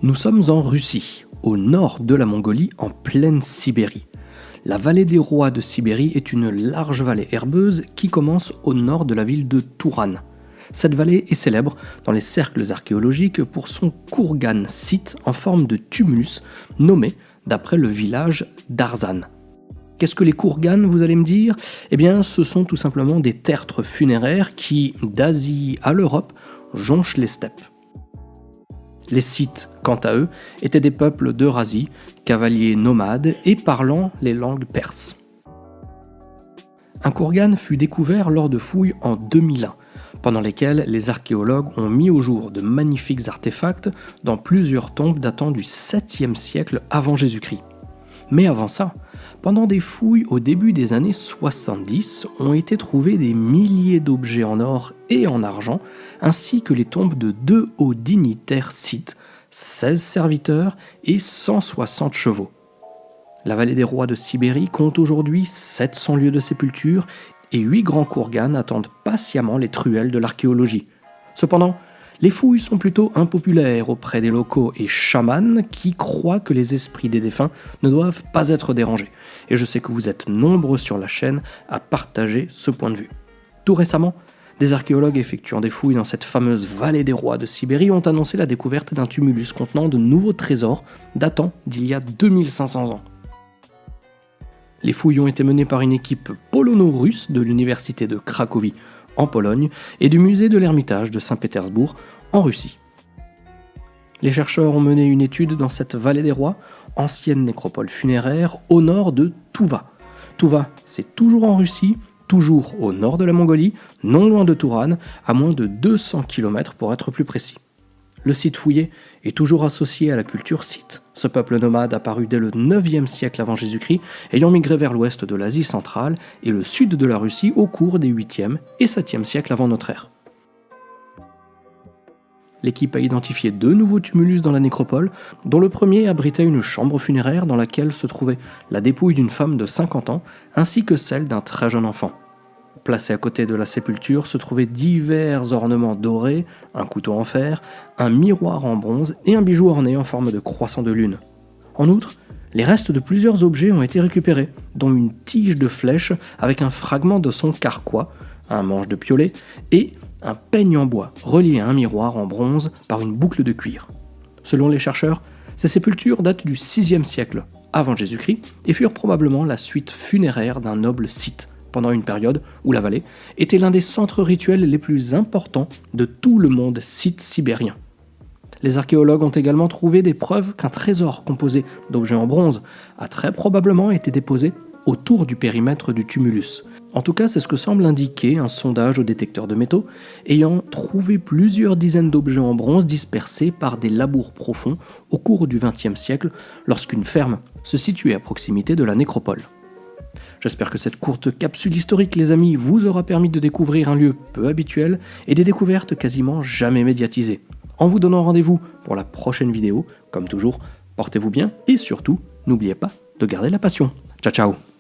Nous sommes en Russie, au nord de la Mongolie, en pleine Sibérie. La vallée des rois de Sibérie est une large vallée herbeuse qui commence au nord de la ville de Touran. Cette vallée est célèbre dans les cercles archéologiques pour son kurgan site en forme de tumulus nommé d'après le village d'Arzan. Qu'est-ce que les kurgans, vous allez me dire ? Eh bien, ce sont tout simplement des tertres funéraires qui, d'Asie à l'Europe, jonchent les steppes. Les Scythes, quant à eux, étaient des peuples d'Eurasie, cavaliers nomades et parlant les langues perses. Un kurgan fut découvert lors de fouilles en 2001, pendant lesquelles les archéologues ont mis au jour de magnifiques artefacts dans plusieurs tombes datant du 7e siècle avant Jésus-Christ. Mais avant ça, pendant des fouilles au début des années 70, ont été trouvés des milliers d'objets en or et en argent, ainsi que les tombes de 2 hauts dignitaires scythes, 16 serviteurs et 160 chevaux. La vallée des rois de Sibérie compte aujourd'hui 700 lieux de sépulture et 8 grands kurgans attendent patiemment les truelles de l'archéologie. Cependant, les fouilles sont plutôt impopulaires auprès des locaux et chamans qui croient que les esprits des défunts ne doivent pas être dérangés. Et je sais que vous êtes nombreux sur la chaîne à partager ce point de vue. Tout récemment, des archéologues effectuant des fouilles dans cette fameuse vallée des rois de Sibérie ont annoncé la découverte d'un tumulus contenant de nouveaux trésors datant d'il y a 2500 ans. Les fouilles ont été menées par une équipe polono-russe de l'université de Cracovie en Pologne et du musée de l'Ermitage de Saint-Pétersbourg en Russie. Les chercheurs ont mené une étude dans cette vallée des rois, ancienne nécropole funéraire au nord de Touva. Touva, c'est toujours en Russie, toujours au nord de la Mongolie, non loin de Touran, à moins de 200 km pour être plus précis. Le site fouillé est toujours associé à la culture scythe. Ce peuple nomade apparu dès le 9e siècle avant Jésus-Christ, ayant migré vers l'ouest de l'Asie centrale et le sud de la Russie au cours des 8e et 7e siècles avant notre ère. L'équipe a identifié 2 nouveaux tumulus dans la nécropole, dont le premier abritait une chambre funéraire dans laquelle se trouvait la dépouille d'une femme de 50 ans, ainsi que celle d'un très jeune enfant. Placés à côté de la sépulture se trouvaient divers ornements dorés, un couteau en fer, un miroir en bronze et un bijou orné en forme de croissant de lune. En outre, les restes de plusieurs objets ont été récupérés, dont une tige de flèche avec un fragment de son carquois, un manche de piolet et un peigne en bois relié à un miroir en bronze par une boucle de cuir. Selon les chercheurs, ces sépultures datent du 6e siècle avant Jésus-Christ et furent probablement la suite funéraire d'un noble scythe, pendant une période où la vallée était l'un des centres rituels les plus importants de tout le monde scythe sibérien. Les archéologues ont également trouvé des preuves qu'un trésor composé d'objets en bronze a très probablement été déposé autour du périmètre du tumulus. En tout cas, c'est ce que semble indiquer un sondage au détecteur de métaux, ayant trouvé plusieurs dizaines d'objets en bronze dispersés par des labours profonds au cours du XXe siècle, lorsqu'une ferme se situait à proximité de la nécropole. J'espère que cette courte capsule historique, les amis, vous aura permis de découvrir un lieu peu habituel et des découvertes quasiment jamais médiatisées. En vous donnant rendez-vous pour la prochaine vidéo, comme toujours, portez-vous bien et surtout, n'oubliez pas de garder la passion. Ciao ciao!